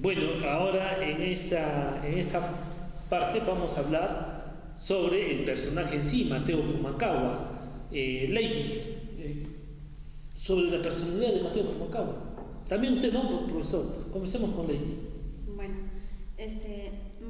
Bueno, ahora en esta parte vamos a hablar sobre el personaje en sí, Mateo Pumacahua. Lady, sobre la personalidad de Mateo Pumacahua. También usted, ¿no, profesor? Comencemos con Lady. Bueno,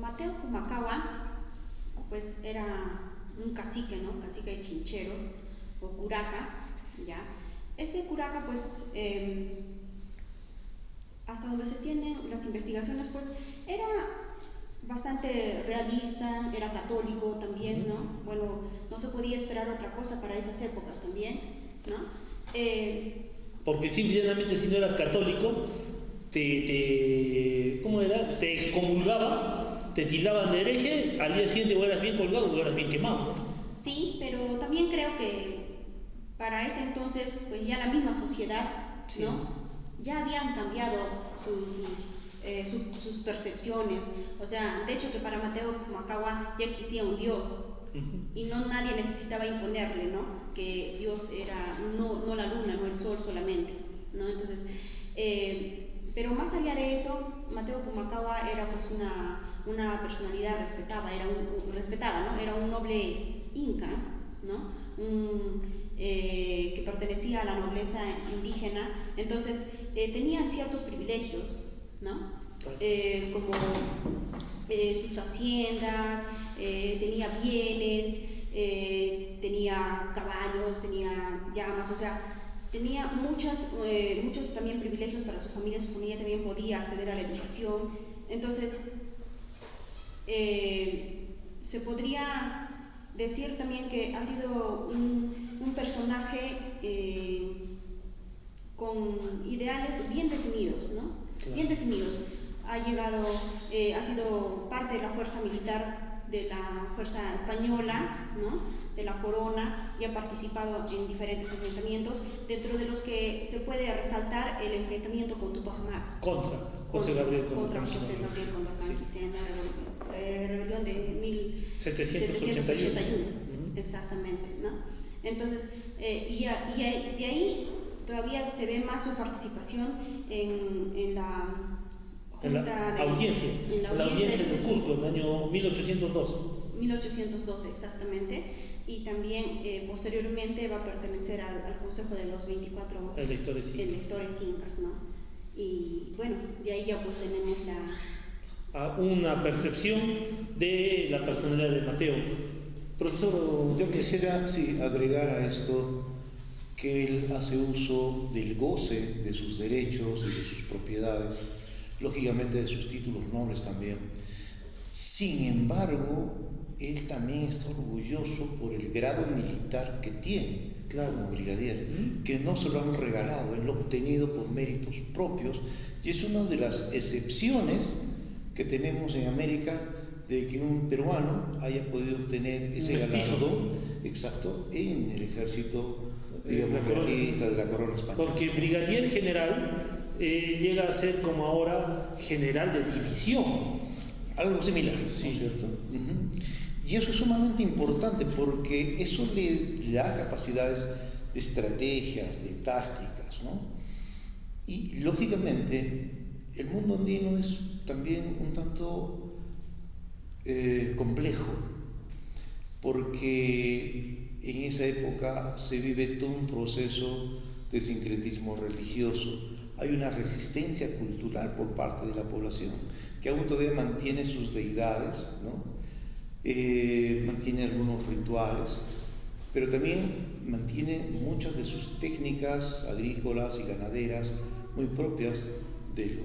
Mateo Pumacahua, pues era un cacique, ¿no? Cacique de Chincheros, o curaca, ¿ya? Este curaca, pues, hasta donde se tienen las investigaciones, pues, era bastante realista, era católico también, ¿no? Bueno, no se podía esperar otra cosa para esas épocas también, ¿no? Porque simplemente si no eras católico, ¿cómo era? Te excomulgaban, te tildaban de hereje, al día siguiente o eras bien colgado o eras bien quemado, ¿no? Sí, pero también creo que para ese entonces, pues ya la misma sociedad, ¿no? Sí. Ya habían cambiado sus percepciones. O sea, de hecho que para Mateo Pumacahua ya existía un Dios. Y no nadie necesitaba imponerle, ¿no? Que Dios era no la luna, no el sol solamente, ¿no? Entonces, pero más allá de eso, Mateo Pumacahua era pues una personalidad respetada, ¿no? Era un noble inca, ¿no? Que pertenecía a la nobleza indígena. Entonces tenía ciertos privilegios, ¿no? Como sus haciendas, tenía bienes, tenía caballos, tenía llamas, o sea, tenía muchos también privilegios para su familia también podía acceder a la educación. Entonces, se podría decir también que ha sido un personaje con ideales bien definidos, ¿no? Claro. Bien definidos. Ha sido parte de la fuerza militar de la fuerza española, ¿no? De la corona, y ha participado en diferentes enfrentamientos, dentro de los que se puede resaltar el enfrentamiento con Tupac Amaru. Contra José Gabriel Conquistador, sí. En la rebelión de 1781. Exactamente, ¿no? Entonces, de ahí todavía se ve más su participación en la audiencia de Cusco, en el año 1812. 1812, exactamente. Y también posteriormente va a pertenecer al Consejo de los 24 electores incas, ¿no? Y bueno, de ahí ya pues tenemos una percepción de la personalidad de Mateo. Profesor, yo quisiera agregar a esto que él hace uso del goce de sus derechos y de sus propiedades, lógicamente de sus títulos nobles también. Sin embargo, él también está orgulloso por el grado militar que tiene, claro, como brigadier, que no se lo han regalado, él lo ha obtenido por méritos propios, y es una de las excepciones que tenemos en América de que un peruano haya podido obtener ese galardón, exacto, en el ejército, digamos, realista de la corona española. Porque brigadier general llega a ser como ahora general de división. Algo similar, sí, ¿no es cierto? Y eso es sumamente importante porque eso le da capacidades de estrategias, de tácticas, ¿no? Y lógicamente el mundo andino es también un tanto complejo, porque en esa época se vive todo un proceso de sincretismo religioso. Hay una resistencia cultural por parte de la población que aún todavía mantiene sus deidades, ¿no? Mantiene algunos rituales, pero también mantiene muchas de sus técnicas agrícolas y ganaderas muy propias de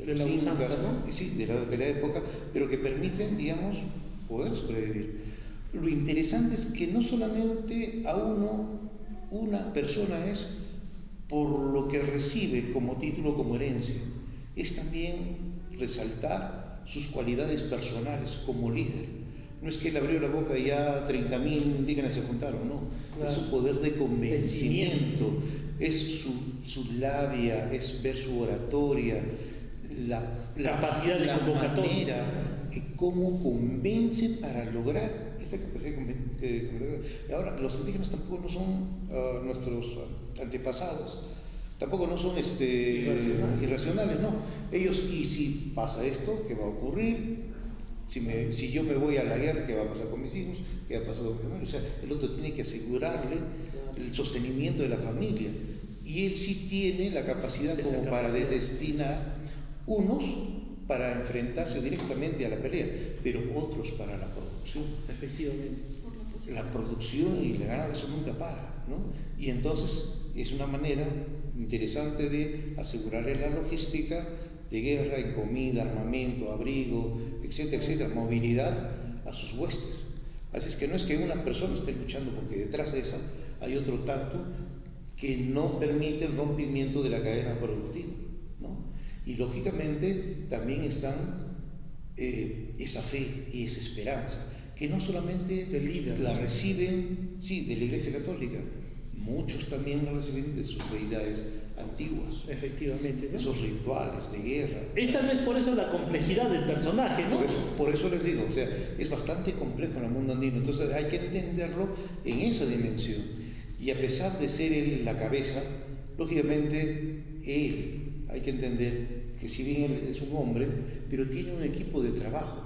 los incas, ¿no? Y sí, de la época, pero que permiten, digamos, poder sobrevivir. Lo interesante es que no solamente a una persona es por lo que recibe como título, como herencia, es también resaltar sus cualidades personales como líder. No es que él abrió la boca y ya 30.000 indígenas se juntaron, no. Claro. Es su poder de convencimiento, es su labia, es ver su oratoria, la capacidad de convocatoria, manera, cómo convence para lograr esta capacidad de convencer. Ahora, los indígenas tampoco no son nuestros antepasados, tampoco no son irracionales, no. Ellos, y si pasa esto, ¿qué va a ocurrir? Si yo me voy a la guerra, ¿qué va a pasar con mis hijos? ¿Qué va a pasar con mi familia? O sea, el otro tiene que asegurarle el sostenimiento de la familia. Y él sí tiene la capacidad como para destinar unos para enfrentarse directamente a la pelea, pero otros para la producción. Efectivamente. La producción y la ganancia, eso nunca para, ¿no? Y entonces es una manera interesante de asegurarle la logística de guerra en comida, armamento, abrigo, etcétera, etcétera, movilidad a sus huestes. Así es que no es que una persona esté luchando, porque detrás de esa hay otro tanto que no permite el rompimiento de la cadena productiva, ¿no? Y lógicamente también están esa fe y esa esperanza, que no solamente la reciben, sí, de la Iglesia Católica, muchos también la reciben de sus deidades antiguas. Efectivamente, ¿no? Esos rituales de guerra. Es tal vez por eso la complejidad del personaje, ¿no? Por eso les digo, o sea, es bastante complejo en el mundo andino, entonces hay que entenderlo en esa dimensión. Y a pesar de ser él la cabeza, lógicamente él, hay que entender que si bien él es un hombre, pero tiene un equipo de trabajo.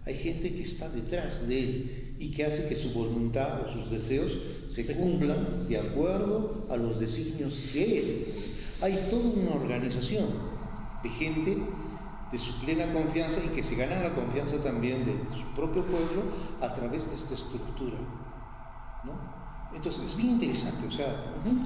Hay gente que está detrás de él y que hace que su voluntad o sus deseos se cumplan de acuerdo a los designios de él. Hay toda una organización de gente de su plena confianza y que se ganan la confianza también de su propio pueblo a través de esta estructura, ¿no? Entonces es bien interesante, o sea,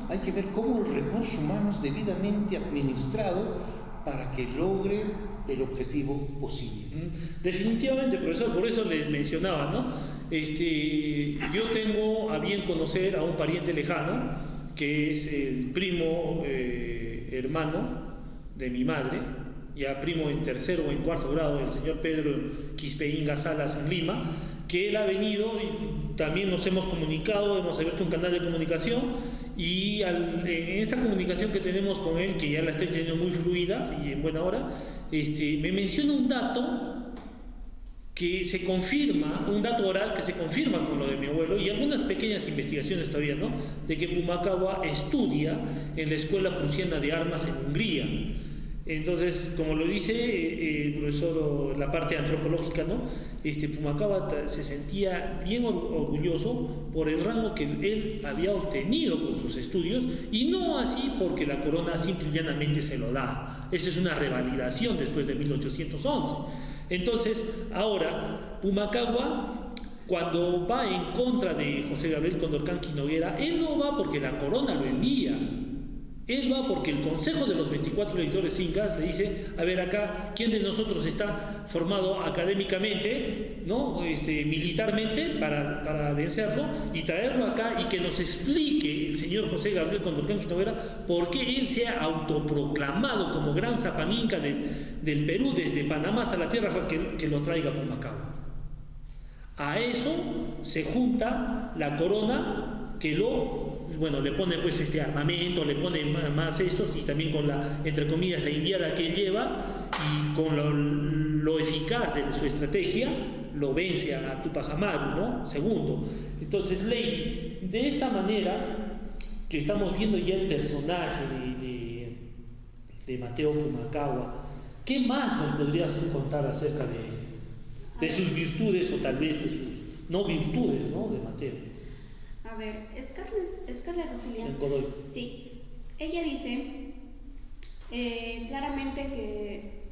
hay que ver cómo el recurso humano es debidamente administrado para que logre el objetivo posible. Definitivamente, profesor, por eso les mencionaba, ¿no? Yo tengo a bien conocer a un pariente lejano, que es el primo hermano de mi madre, ya primo en tercero o en cuarto grado, el señor Pedro Quispeínga Salas en Lima, que él ha venido y también nos hemos comunicado, hemos abierto un canal de comunicación y en esta comunicación que tenemos con él, que ya la estoy teniendo muy fluida y en buena hora, me menciona un dato que se confirma, un dato oral que se confirma con lo de mi abuelo y algunas pequeñas investigaciones todavía, ¿no? De que Pumacahua estudia en la Escuela Prusiana de Armas en Hungría. Entonces, como lo dice el profesor, la parte antropológica, ¿no? Pumacahua se sentía bien orgulloso por el rango que él había obtenido con sus estudios y no así porque la corona simple y llanamente se lo da. Esa es una revalidación después de 1811. Entonces, ahora, Pumacahua, cuando va en contra de José Gabriel Condorcanqui Noguera, él no va porque la corona lo envía. Él va porque el Consejo de los 24 Electores Incas le dice, a ver acá, ¿quién de nosotros está formado académicamente, ¿no? Militarmente para vencerlo y traerlo acá y que nos explique el señor José Gabriel Condorcanqui Noguera por qué él se ha autoproclamado como gran Zapán Inca del Perú, desde Panamá hasta la tierra, que lo traiga a Pumacahua? A eso se junta la corona que le pone pues armamento, le pone más estos y también con la, entre comillas, la indiada que él lleva y con lo eficaz de su estrategia lo vence a Tupac Amaru, ¿no? Segundo. Entonces, Lady, de esta manera que estamos viendo ya el personaje de Mateo Pumacahua, ¿qué más nos podrías tú contar acerca de sus virtudes o tal vez de sus no virtudes, ¿no? De Mateo? A ver, Scarlett O'Flynn, sí, ella dice claramente que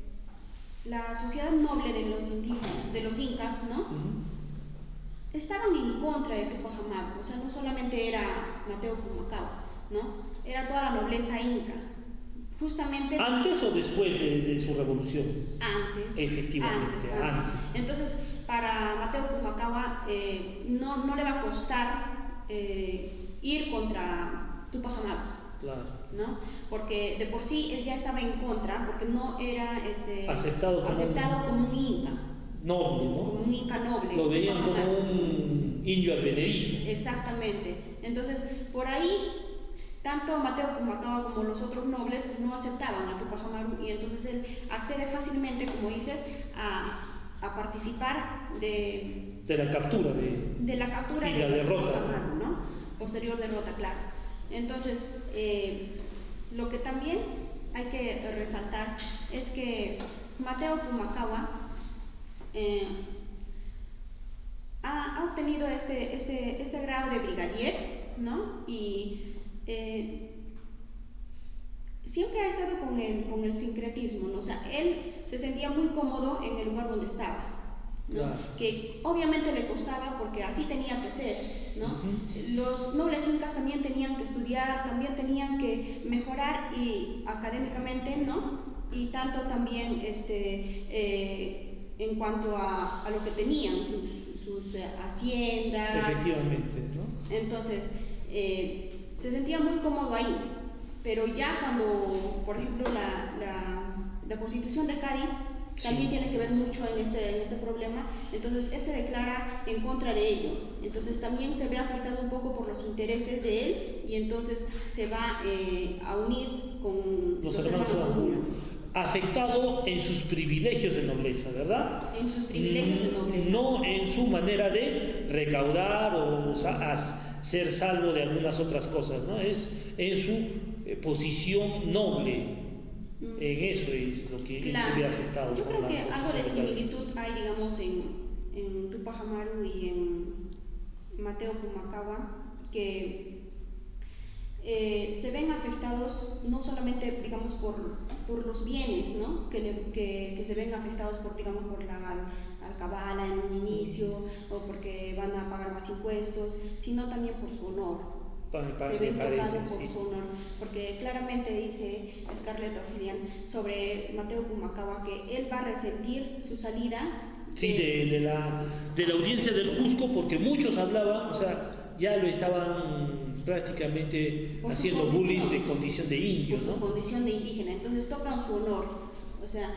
la sociedad noble de los indígenas, de los incas, ¿no? Estaban en contra de Tupac Amaru, o sea, no solamente era Mateo Pumacahua, ¿no? Era toda la nobleza inca. Justamente ¿Antes o después de su revolución? Antes. Efectivamente, antes. Entonces, para Mateo Pumacahua no le va a costar ir contra Tupac Amaru, claro, ¿no? Porque de por sí él ya estaba en contra, porque no era aceptado como un inca noble, ¿no? Como un inca noble. Lo veían como un indio advenedizo. Exactamente. Entonces, por ahí, tanto Mateo Pumacahua como los otros nobles pues, no aceptaban a Tupac Amaru y entonces él accede fácilmente, como dices, a participar de la captura y la derrota, Amaru, ¿no? Posterior derrota, claro. Entonces, Lo que también hay que resaltar es que Mateo Pumacahua ha obtenido este grado de brigadier, ¿no? Y siempre ha estado con el sincretismo, ¿no? O sea, él se sentía muy cómodo en el lugar donde estaba, ¿no? Claro. Que obviamente le costaba porque así tenía que ser, ¿no? Los nobles incas también tenían que estudiar, también tenían que mejorar y académicamente, ¿no? Y tanto también en cuanto a lo que tenían, sus haciendas. Efectivamente, ¿no? Entonces, se sentía muy cómodo ahí, pero ya cuando, por ejemplo, la Constitución de Cádiz también tiene que ver mucho en este problema, entonces él se declara en contra de ello, entonces también se ve afectado un poco por los intereses de él y entonces se va a unir con los hermanos Angulo. Afectado en sus privilegios de nobleza, ¿verdad? En sus privilegios de nobleza. No en su manera de recaudar o ser salvo de algunas otras cosas, ¿no? Es en su posición noble. En eso es lo que él se ve afectado. Yo creo que algo de similitud hay, digamos, en Tupac Amaru y en Mateo Pumacahua, que se ven afectados no solamente, digamos, por los bienes, ¿no? que se ven afectados digamos, por la alcabala en un inicio, o porque van a pagar más impuestos, sino también por su honor. Se ven tocados por su honor, porque claramente dice Scarlett O'Flynn sobre Mateo Pumacahua que él va a resentir su salida. Sí, de la audiencia del Cusco, porque muchos hablaban, o sea, ya lo estaban prácticamente haciendo bullying de condición de indio, por su condición de indígena, entonces tocan su honor, o sea,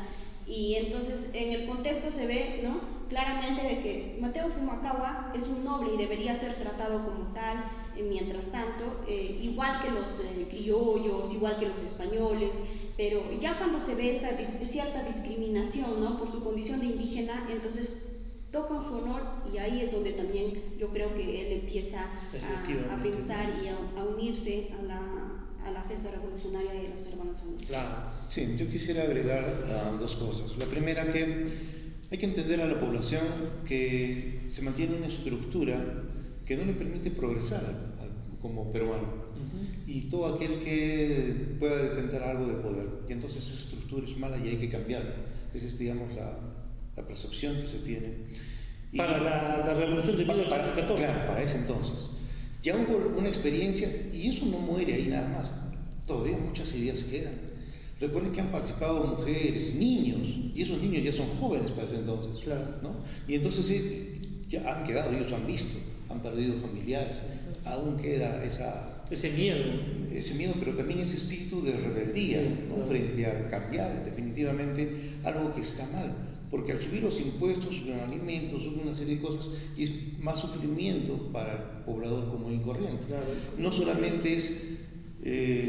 y entonces en el contexto se ve, ¿no? Claramente de que Mateo Pumacahua es un noble y debería ser tratado como tal. Mientras tanto, igual que los criollos, igual que los españoles, pero ya cuando se ve esta cierta discriminación, ¿no? Por su condición de indígena, entonces tocan su honor y ahí es donde también yo creo que él empieza a pensar y a unirse a la gesta revolucionaria de los hermanos Angulo. Claro. Sí, yo quisiera agregar dos cosas. La primera, que hay que entender a la población que se mantiene una estructura que no le permite progresar como peruano. Y todo aquel que pueda detentar algo de poder, y entonces esa estructura es mala y hay que cambiarla. Esa es, digamos, la percepción que se tiene. Para la revolución de 1814. Claro, para ese entonces. Ya hubo una experiencia, y eso no muere ahí nada más. Todavía muchas ideas quedan. Recuerden que han participado mujeres, niños, y esos niños ya son jóvenes para ese entonces. Claro. ¿No? Y entonces ya han quedado, ellos han visto, han perdido familiares, aún queda ese miedo, pero también ese espíritu de rebeldía, ¿no? Claro. Frente a cambiar definitivamente algo que está mal, porque al subir los impuestos, suben alimentos, suben una serie de cosas, y es más sufrimiento para el poblador común y corriente. Claro. No solamente es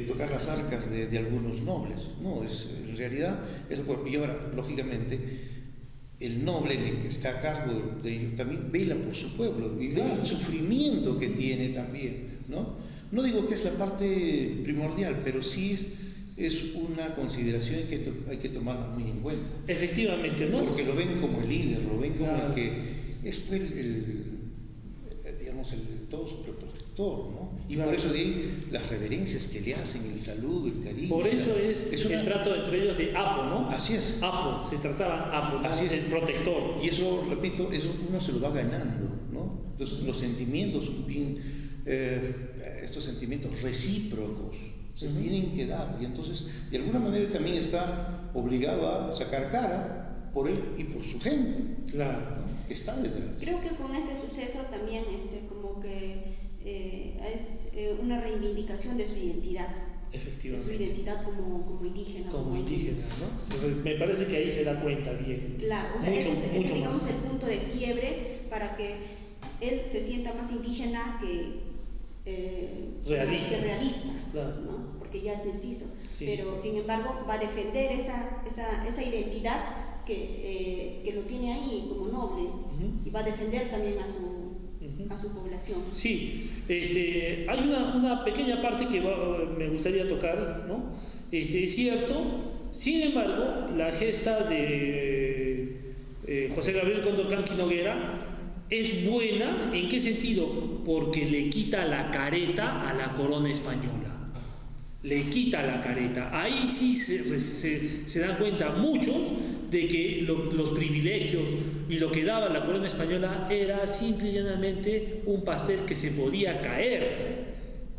tocar las arcas de algunos nobles, no, en realidad y ahora, lógicamente, el noble, el que está a cargo de ello, también vela por su pueblo y ve el sufrimiento que tiene también, ¿no? No digo que es la parte primordial, pero sí es una consideración que hay que tomarla muy en cuenta. Efectivamente, ¿no? Porque lo ven como el líder, lo ven como el que es todo su protector, ¿no? Y por eso de ahí las reverencias que le hacen, el saludo, el cariño. Por eso es el trato entre ellos de Apo, ¿no? Así es. Apo, se trataban Apo, ¿no? Así es. El protector. Y eso, repito, eso uno se lo va ganando, ¿no? Entonces los sentimientos, estos sentimientos recíprocos se tienen que dar, y entonces de alguna manera también está obligado a sacar cara por él y por su gente. Claro. ¿No? Que está detrás. Creo que con este suceso también como que es una reivindicación de su identidad. Efectivamente. De su identidad como indígena. Como indígena, ¿no? Entonces, me parece que ahí se da cuenta bien. Claro, o sea, ese es digamos más el punto de quiebre para que él se sienta más indígena que realista, claro. ¿no? Porque ya es mestizo. Sí. Pero sin embargo va a defender esa identidad que lo tiene ahí como noble, y va a defender también a a su población. Sí, hay una pequeña parte que me gustaría tocar, ¿no? Es cierto, sin embargo, la gesta de José Gabriel Condorcanqui Noguera es buena. ¿En qué sentido? Porque le quita la careta a la corona española. Le quita la careta. Ahí sí se dan cuenta muchos de que los privilegios y lo que daba la corona española era simple y llanamente un pastel que se podía caer.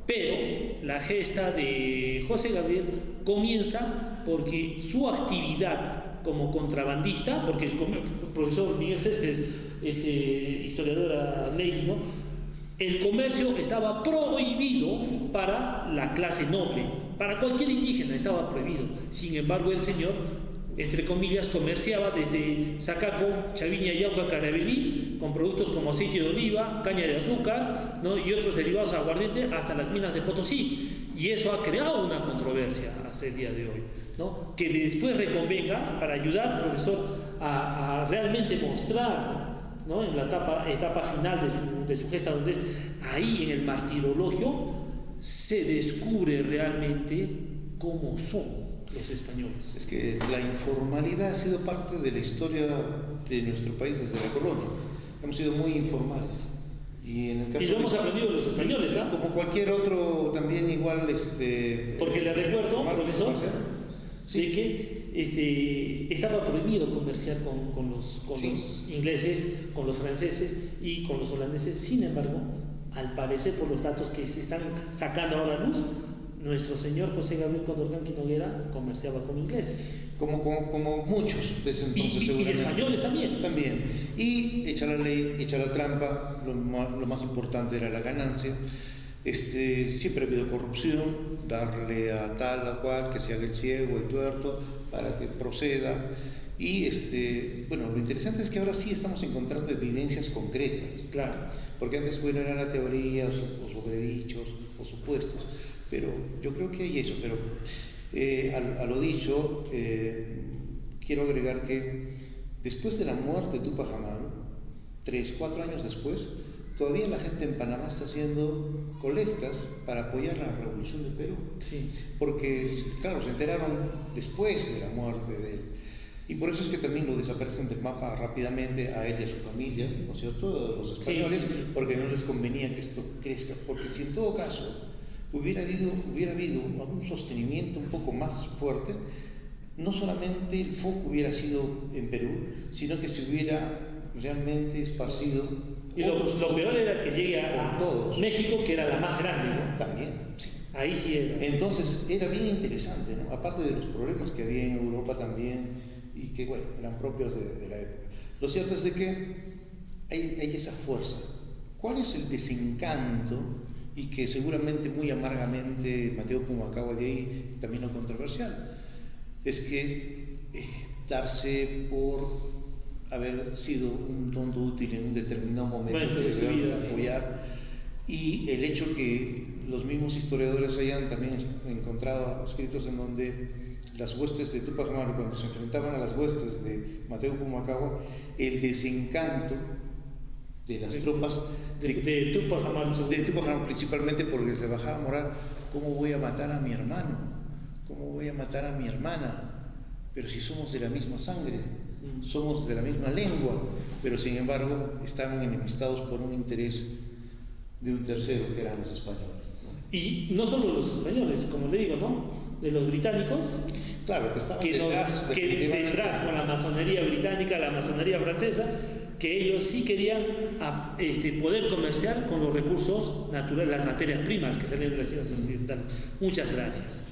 Pero la gesta de José Gabriel comienza porque su actividad como contrabandista, porque el profesor Miguel Céspedes, historiadora Lady, ¿no? El comercio estaba prohibido para la clase noble, para cualquier indígena estaba prohibido. Sin embargo, el señor, entre comillas, comerciaba desde Sacaco, Chaviña, Yauca, Carabelí, con productos como aceite de oliva, caña de azúcar, ¿no? Y otros derivados a aguardiente, hasta las minas de Potosí. Y eso ha creado una controversia hasta el día de hoy, ¿no? Que después reconvenga para ayudar, profesor, a realmente mostrar, ¿no? En la etapa final de su gesta, donde ahí en el martirologio se descubre realmente cómo son los españoles. Es que la informalidad ha sido parte de la historia de nuestro país desde la colonia. Hemos sido muy informales. Y lo hemos aprendido los españoles, ¿ah? Como cualquier otro, también igual. Porque le recuerdo, profesor, sí, que estaba prohibido comerciar con los ingleses, con los franceses y con los holandeses. Sin embargo, al parecer, por los datos que se están sacando ahora a luz, nuestro señor José Gabriel Condorcanqui Noguera comerciaba con ingleses. Como muchos de ese entonces, seguramente. Y españoles también. También. Y echa la ley, echa la trampa, lo más importante era la ganancia. Siempre ha habido corrupción, darle a tal, a cual, que se haga el ciego, el tuerto, para que proceda. Y lo interesante es que ahora sí estamos encontrando evidencias concretas. Claro. Porque antes, era la teoría, o sobredichos, o supuestos. Pero yo creo que hay eso. Pero a lo dicho, quiero agregar que después de la muerte de Túpac Amaru, 3-4 años después, todavía la gente en Panamá está haciendo colectas para apoyar la revolución del Perú. Sí. Porque, claro, se enteraron después de la muerte de él. Y por eso es que también lo desaparecen del mapa rápidamente a él y a su familia, ¿no es cierto? Los españoles, sí. Porque no les convenía que esto crezca. Porque si en todo caso hubiera habido un sostenimiento un poco más fuerte, no solamente el foco hubiera sido en Perú, sino que se hubiera realmente esparcido. Y lo peor era que llegue a todos. México, que era la más grande, ¿no? También, sí. Ahí sí era. Entonces era bien interesante, ¿no? Aparte de los problemas que había en Europa también, y que, eran propios de la época. Lo cierto es de que hay esa fuerza. ¿Cuál es el desencanto? Y que seguramente muy amargamente Mateo Pumacahua, de ahí también lo controversial, es que darse por haber sido un tonto útil en un determinado momento de su vida, apoyar, y el hecho que los mismos historiadores hayan también encontrado escritos en donde las huestes de Túpac Amaru, cuando se enfrentaban a las huestes de Mateo Pumacahua, el desencanto de las tropas de Túpac Amaru, principalmente porque se bajaba moral. ¿Cómo voy a matar a mi hermano? ¿Cómo voy a matar a mi hermana? Pero si somos de la misma sangre, somos de la misma lengua, pero sin embargo estaban enemistados por un interés de un tercero, que eran los españoles, ¿no? Y no solo los españoles, como le digo, ¿no? De los británicos, claro, que estaban detrás con la masonería británica, la masonería francesa, que ellos sí querían poder comerciar con los recursos naturales, las materias primas que salían de las islas occidentales. Muchas gracias.